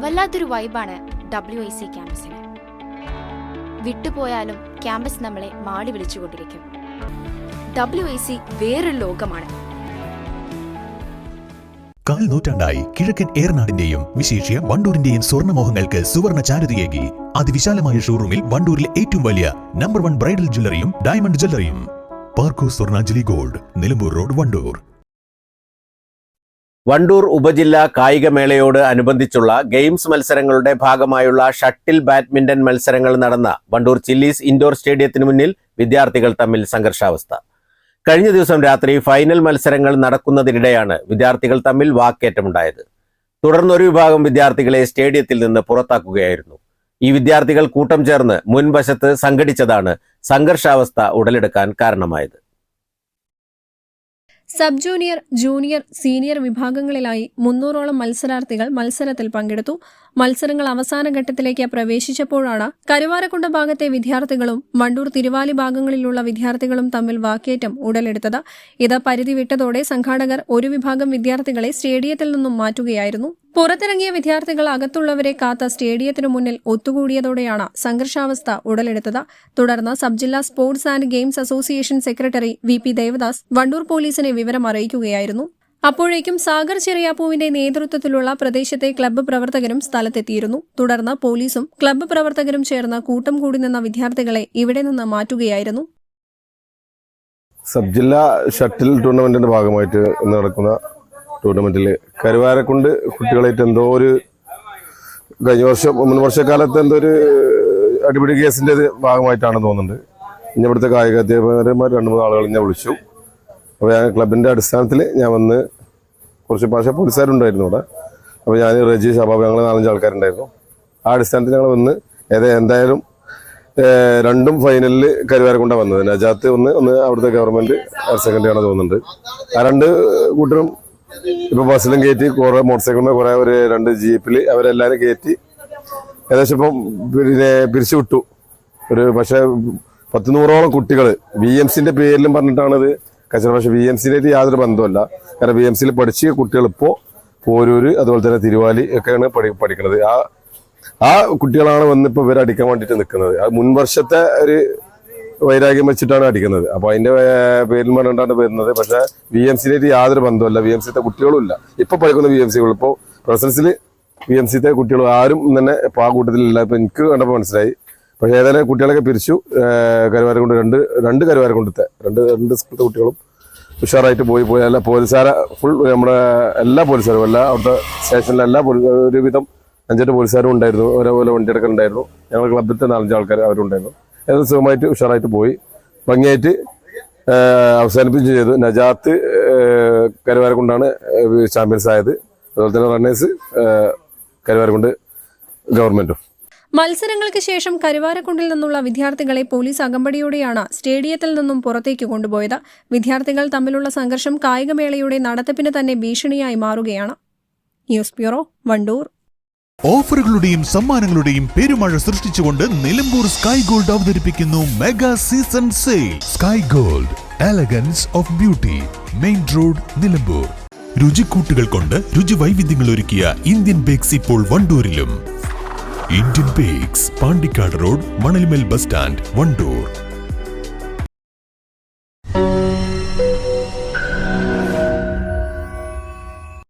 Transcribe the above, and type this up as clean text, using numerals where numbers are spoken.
വല്ലാത്തൊരു വൈബാണ് WIC ക്യാമ്പസിന്. വിട്ടുപോയാലും campus നമ്മളെ മാടി വിളിച്ചുകൊണ്ടിരിക്കും. WIC വേറൊരു ലോകമാണ്. കാൽ നൂറ്റാണ്ടായി കിഴക്കൻ ഏറനാടിന്റെയും വിശേഷ്യ വണ്ടൂരിന്റെയും സ്വർണ്ണമോഹങ്ങൾക്ക് സുവർണ ചാരുതയേകി അതിവിശാലമായ ഷോറൂമിൽ വണ്ടൂരിലെ ഏറ്റവും വലിയ നമ്പർ 1 ബ്രൈഡൽ ജ്വല്ലറിയും ഡയമണ്ട് ജ്വല്ലറിയും. പാർക്കോ സ്വർണ്ണാഞ്ജലി ഗോൾഡ്, നിലമ്പൂർ റോഡ്, വണ്ടൂർ. വണ്ടൂർ ഉപജില്ലാ കായികമേളയോട് അനുബന്ധിച്ചുള്ള ഗെയിംസ് മത്സരങ്ങളുടെ ഭാഗമായുള്ള ഷട്ടിൽ ബാഡ്മിന്റൺ മത്സരങ്ങൾ നടന്ന വണ്ടൂർ ചില്ലീസ് ഇൻഡോർ സ്റ്റേഡിയത്തിന് മുന്നിൽ വിദ്യാർത്ഥികൾ തമ്മിൽ സംഘർഷാവസ്ഥ. കഴിഞ്ഞ ദിവസം രാത്രി ഫൈനൽ മത്സരങ്ങൾ നടക്കുന്നതിനിടെയാണ് വിദ്യാർത്ഥികൾ തമ്മിൽ വാക്കേറ്റമുണ്ടായത്. തുടർന്ന് ഒരു വിഭാഗം വിദ്യാർത്ഥികളെ സ്റ്റേഡിയത്തിൽ നിന്ന് പുറത്താക്കുകയായിരുന്നു. ഈ വിദ്യാർത്ഥികൾ കൂട്ടം ചേർന്ന് മുൻവശത്ത് സംഘടിച്ചതാണ് സംഘർഷാവസ്ഥ ഉടലെടുക്കാൻ കാരണമായത്. സബ് ജൂനിയർ, ജൂനിയർ, സീനിയർ വിഭാഗങ്ങളിലായി 300ഓളം മത്സരാർത്ഥികൾ മത്സരത്തിൽ പങ്കെടുത്തു. മത്സരങ്ങൾ അവസാന ഘട്ടത്തിലേക്ക് പ്രവേശിച്ചപ്പോഴാണ് കരുവാരക്കുണ്ട് ഭാഗത്തെ വിദ്യാർത്ഥികളും വണ്ടൂർ തിരുവാലി ഭാഗങ്ങളിലുള്ള വിദ്യാർത്ഥികളും തമ്മിൽ വാക്കേറ്റം ഉടലെടുത്തത്. ഇത് പരിധി വിട്ടതോടെ സംഘാടകർ ഒരു വിഭാഗം വിദ്യാർത്ഥികളെ സ്റ്റേഡിയത്തിൽ നിന്നും മാറ്റുകയായിരുന്നു. പുറത്തിറങ്ങിയ വിദ്യാർത്ഥികൾ അകത്തുള്ളവരെ കാത്ത സ്റ്റേഡിയത്തിനു മുന്നിൽ ഒത്തുകൂടിയതോടെയാണ് സംഘർഷാവസ്ഥ ഉടലെടുത്തത്. തുടർന്ന് സബ് ജില്ലാ sports and games association secretary VP Devadas Wandoor പോലീസിനെ വിവരം അറിയിക്കുകയായിരുന്നു. അപ്പോഴേക്കും സാഗർ ചെറിയാപ്പൂവിന്റെ നേതൃത്വത്തിലുള്ള പ്രദേശത്തെ ക്ലബ്ബ് പ്രവർത്തകരും സ്ഥലത്തെത്തിയിരുന്നു. തുടർന്ന് പോലീസും ക്ലബ്ബ് പ്രവർത്തകരും ചേർന്ന് കൂട്ടം കൂടി നിന്ന വിദ്യാർത്ഥികളെ ഇവിടെ നിന്ന് മാറ്റുകയായിരുന്നു. സബ് ജില്ലാ ഷട്ടിൽ ടൂർണമെന്റിന്റെ ഭാഗമായിട്ട് ഇന്ന് നടക്കുന്ന ടൂർണമെന്റിൽ കരുവാരക്കുണ്ട് കുട്ടികളായിട്ട് എന്തോ ഒരു മുൻ വർഷക്കാലത്ത് എന്തോ ഒരു അടിപിടി കേസിന്റെ ഭാഗമായിട്ടാണെന്ന് തോന്നുന്നുണ്ട്. ഇനി ഇവിടുത്തെ കായിക അധ്യാപകന്മാർ 2-3 ആളുകൾ ഞാൻ വിളിച്ചു. അപ്പോൾ ഞാൻ ക്ലബിന്റെ അടിസ്ഥാനത്തിൽ ഞാൻ വന്ന് കുറച്ച് പോലീസുകാരുണ്ടായിരുന്നു ഇവിടെ. അപ്പോൾ ഞാൻ റജി ഷബാബ് ഞങ്ങൾ 4-5 ആൾക്കാരുണ്ടായിരുന്നു. ആ അടിസ്ഥാനത്തിൽ ഞങ്ങൾ വന്ന് എന്തായാലും 2 ഫൈനലിൽ കരുവാരക്കൊണ്ടാണ് വന്നത്. നജാത്ത് ഒന്ന് അവിടുത്തെ ഗവൺമെന്റ് ഹയർ സെക്കൻഡറി ആണെന്ന് തോന്നുന്നുണ്ട്. ആ 2 കൂട്ടരും ഇപ്പൊ ബസ്സിലും കയറ്റി, കുറെ മോട്ടോർ സൈക്കിളിൽ കുറെ 2 ജീപ്പിൽ അവരെല്ലാരും കയറ്റി ഏകദേശം ഇപ്പം പിരിച്ചുവിട്ടു. പക്ഷെ 10-100ഓളം കുട്ടികൾ VMCന്റെ പേരിലും പറഞ്ഞിട്ടാണിത് കച്ചറ. പക്ഷെ VMCയിലേക്ക് യാതൊരു ബന്ധമല്ല. കാരണം VMCയിൽ പഠിച്ച കുട്ടികൾ ഇപ്പോൾ പോരൂര് അതുപോലെ തന്നെ തിരുവാലി ഒക്കെയാണ് പഠിക്കുന്നത്. ആ കുട്ടികളാണ് വന്നിപ്പോ ഇവരെ അടിക്കാൻ വേണ്ടിയിട്ട് നിൽക്കുന്നത്. അത് മുൻവർഷത്തെ ഒരു വൈരാഗ്യം വെച്ചിട്ടാണ് അടിക്കുന്നത്. അപ്പൊ അതിന്റെ പേരിൽ പറഞ്ഞിട്ടാണ് വരുന്നത്. പക്ഷെ VMCയിലേക്ക് യാതൊരു ബന്ധമല്ല. VMCത്തെ കുട്ടികളും ഇല്ല. ഇപ്പൊ പഠിക്കുന്ന VMCകൾ ഇപ്പോൾ പ്രസൻസിൽ VMCത്തെ കുട്ടികൾ ആരും തന്നെ ഇപ്പൊ ആ കൂട്ടത്തിലില്ല. ഇപ്പൊ എനിക്ക് കണ്ടപ്പോൾ മനസ്സിലായി. പക്ഷെ ഏതായാലും കുട്ടികളൊക്കെ പിരിച്ചു. കരുവാരക്കുണ്ട് രണ്ട് കരുവാരക്കുണ്ടത്തെ രണ്ട് സ്കൂളത്തെ കുട്ടികളും ഉഷാറായിട്ട് പോയി. എല്ലാ പോലീസുകാരെ ഫുൾ നമ്മുടെ എല്ലാ പോലീസുകാരും അവിടുത്തെ സ്റ്റേഷനിലെ ഒരുവിധം 5-8 പോലീസുകാരും ഉണ്ടായിരുന്നു. ഓരോപോലെ വണ്ടിയെടുക്കലുണ്ടായിരുന്നു. ഞങ്ങളുടെ ക്ലബിലത്തെ 4-5 ആൾക്കാർ അവരുണ്ടായിരുന്നു. ഏതായാലും സുഖമായിട്ട് ഉഷാറായിട്ട് പോയി ഭംഗിയായിട്ട് അവസാനിപ്പിച്ചു ചെയ്തു. നജാത്ത് കരുവാരക്കുണ്ടാണ് ചാമ്പ്യൻസ് ആയത്. അതുപോലെ തന്നെ റണ്ണേഴ്സ് കരുവാരക്കുണ്ട് ഗവൺമെന്റും. മത്സരങ്ങൾക്ക് ശേഷം കരുവാരക്കുണ്ടിൽ നിന്നുള്ള വിദ്യാർത്ഥികളെ പോലീസ് അകമ്പടിയോടെയാണ് സ്റ്റേഡിയത്തിൽ നിന്നും പുറത്തേക്ക് കൊണ്ടുപോയത്. വിദ്യാർത്ഥികൾ തമ്മിലുള്ള സംഘർഷം കായികമേളയുടെ നടത്തിപ്പിന് തന്നെ ഭീഷണിയായി മാറുകയാണ്. News bureau, Wandoor. ഓഫറുകളുടെയും സമ്മാനങ്ങളുടെയും പെരുമഴ സൃഷ്ടിച്ചുകൊണ്ട് നിലമ്പൂർ സ്കൈ ഗോൾഡ് അവതരിപ്പിക്കുന്നു mega season sale. Sky gold, elegance of beauty, main road, Nilambur. രുചിക്കൂട്ടുകൾ കൊണ്ട് രുചി വൈവിധ്യങ്ങൾ ഒരുക്കിയ ഇന്ത്യൻ ബേക്സ് ഇപ്പോൾ വണ്ടൂരിലും. Indian bakes, Pandikkad road, Manalmel bus stand, Wandoor.